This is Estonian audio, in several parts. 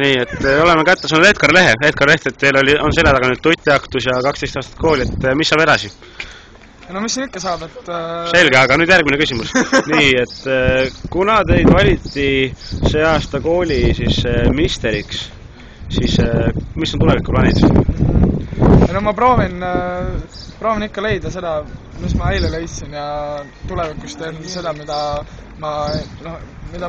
Nii, et oleme kätte saanud Edgar Lehe. Edgar Leht, et teil on selja taga nüüd tutiaktus ja 12 aastat kooli, et mis saab edasi? No mis siin ikka saab, et... Selge, aga nüüd järgmine küsimus. Nii, et kuna teid valiti see aasta kooli siis misteriks, siis mis on tulevikuplaanid? No ma proovin ikka leida seda, mis ma eile leidsin ja tulevikus teen seda, mida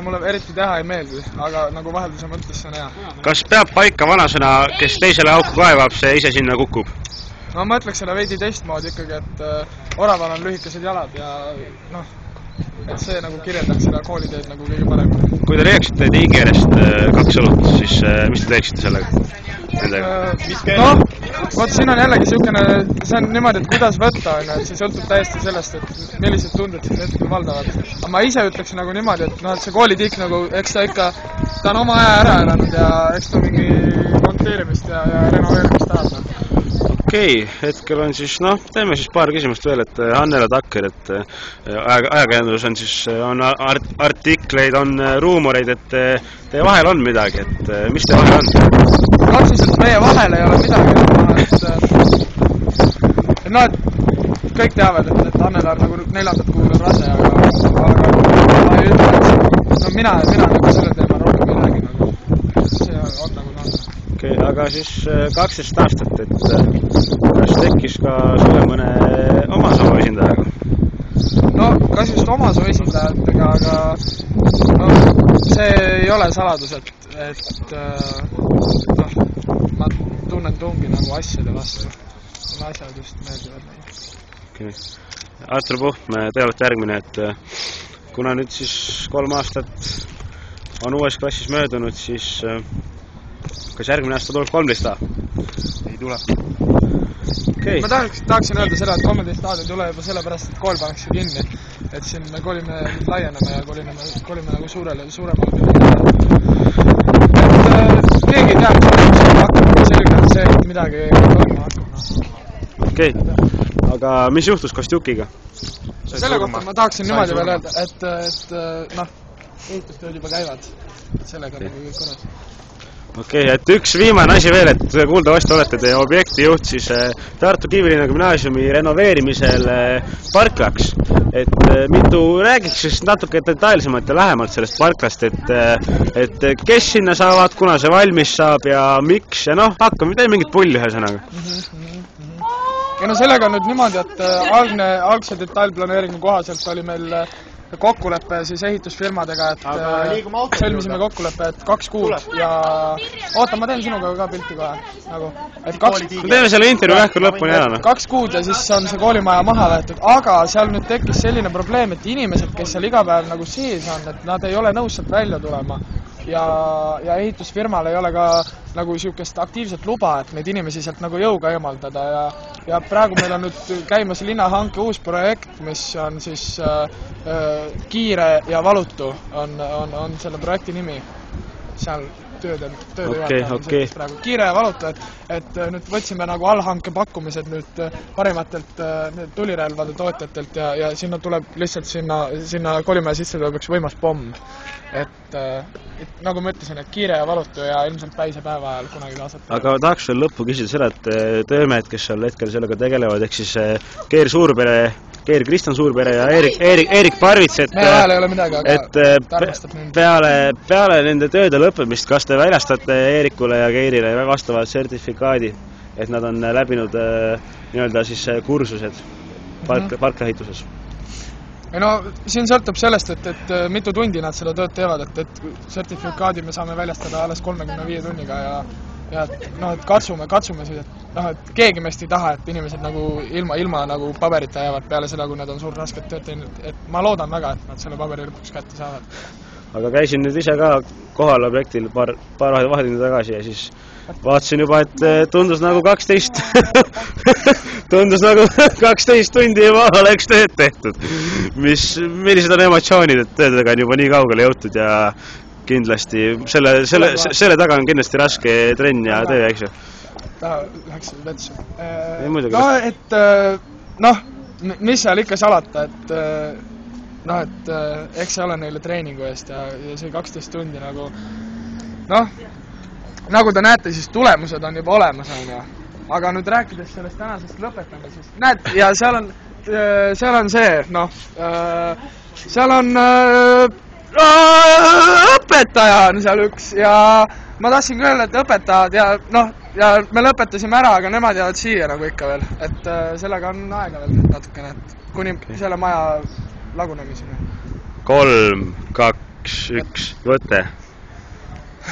mulle eriti teha ei meeldi, aga nagu vahelduse mõttes see on hea. Kas peab paika vanasõna, kes teisele auku kaevab, see ise sinna kukub? No ma ütleks selle veidi teistmoodi ikkagi, et oraval on lühikesed jalad ja noh, et see nagu kirjeldaks seda kooliteed nagu kõige paremini. Kui te leiaksite tiigerest 2 õlut, siis mis te teeksite sellega? Noh, vot siin on jällegi siukene, see on niimoodi, et kuidas võtta, et see sõltub täiesti sellest, et millised tunded siin hetkel valdavad. Aga ma ise ütleks nagu niimoodi, et see koolitiik nagu, eks ta on oma aja ära elanud ja eks ta mingi monteerimist ja renoveerimist tahab. Okei, hetkel on siis, teeme siis paar küsimust veel, et Annela Takker, et ajakirjandus on siis, on artikleid, on ruumoreid, et teie vahel on midagi, et mis teie vahel on? Otseselt meie vahel ei ole midagi, et kõik teavad, et Annela on nagu 4. kuul on rase, aga ma ei ütle, et mina nagu selle teema rohkem ei räägi nagu, see on nagu on. Okei, aga siis 12 aastat, et kas tekkis ka sulle mõne omasoo esindajaga? No, kas just omasoo esindajatega, aga see ei ole saladus, et ma tunnen tungi nagu asjade vastu. Mulle asjad just meeldivad nagu. Okei. Artur Puhm, te olete järgmine, et kuna nüüd siis 3 aastat on uues klassis möödunud, siis kas järgmine aasta tuleb 13A? Ei tule. Okay. Ma tahaksin öelda seda, et 13A ei tule juba sellepärast, et kool pannakse kinni. Et siin me kolime laieneme ja kolime nagu suuremale. Et keegi ei tea, mis hakkab selge, et see et midagi toimuma hakkab. Okei, aga mis juhtus Kostjukiga? Selle kohta ma tahaksin niimoodi veel öelda, et ehitustööd juba käivad. Sellega nagu kõik korras. Okei, et üks viimane asi veel, et kuuldavasti olete te objektijuht siis Tartu Kivilinna gümnaasiumi renoveerimisel parklaks. Et mitu räägiks siis natuke detailsemalt ja lähemalt sellest parklast, et kes sinna saavad, kuna see valmis saab ja miks ja hakkame, tee mingit pulli ühesõnaga. Ja sellega on nüüd niimoodi, et algse detailplaneeringu kohaselt oli meil kokkuleppe siis ehitusfirmadega, et sõlmisime kokkuleppe, et 2 kuud ja oota, ma teen sinuga ka pilti kohe. Teeme selle intervjuu ähkur lõpuni ära. 2 kuud ja siis on see koolimaja maha võetud, aga seal nüüd tekkis selline probleem, et inimesed, kes seal iga päev nagu sees on, et nad ei ole nõus sealt välja tulema ja ehitusfirmal ei ole ka nagu siukest aktiivset luba, et neid inimesi sealt nagu jõuga eemaldada ja praegu meil on nüüd käimas linnahanke uus projekt, mis on siis kiire ja valutu on selle projekti nimi. Seal tööde okay. Praegu kiire ja valutu, et nüüd võtsime nagu allhanke pakkumised nüüd parimatelt tulirelvade tootjatelt ja sinna tuleb lihtsalt sinna kolimaja sisse tuleb üks võimas pomm. Et nagu ma ütlesin, et kiire ja valutu ja ilmselt päisepäeva ajal kunagi kaasata. Aga tahaks veel lõppu küsida seda, et töömehed, kes seal hetkel sellega tegelevad, ehk siis Keer Suurpere, Keer Kristjan Suurpere ja Eerik Parvits, et meie vahel ei ole midagi, aga ta arvestab mind. Peale nende tööde lõppemist, kas te väljastate Eerikule ja Keerile vastavad sertifikaadi, et nad on läbinud nii-öelda siis kursused parklaehituses? No siin sõltub sellest, et mitu tundi nad seda tööd teevad, et sertifikaadi me saame väljastada alles 35 tunniga ja et katsume siis, et keegi meist ei taha, et inimesed nagu ilma nagu paberita jäävad peale seda, kui nad on suur rasket tööd teinud, et ma loodan väga, et nad selle paberi lõpuks kätte saavad. Aga käisin nüüd ise ka kohal objektil paar vahetundi tagasi ja siis vaatasin juba, et tundus nagu 12 tundi juba oleks tööd tehtud. Millised on emotsioonid, et töödega on juba nii kaugele jõutud ja kindlasti selle taga on kindlasti raske trenn ja töö, eks ju? Ta läheks vetsu. Mis seal ikka salata, et eks see ole neile treeningu eest ja see 12 tundi nagu nagu te näete, siis tulemused on juba olemas, on ju. Aga nüüd rääkides sellest tänasest lõpetamisest, näed, ja seal on see, noh, seal on õpetaja on seal üks ja ma tahtsin ka öelda, et õpetajad ja noh, ja me lõpetasime ära, aga nemad jäävad siia nagu ikka veel, et sellega on aega veel natukene, et kuni selle maja lagunemiseni. 3, 2, 1, võte.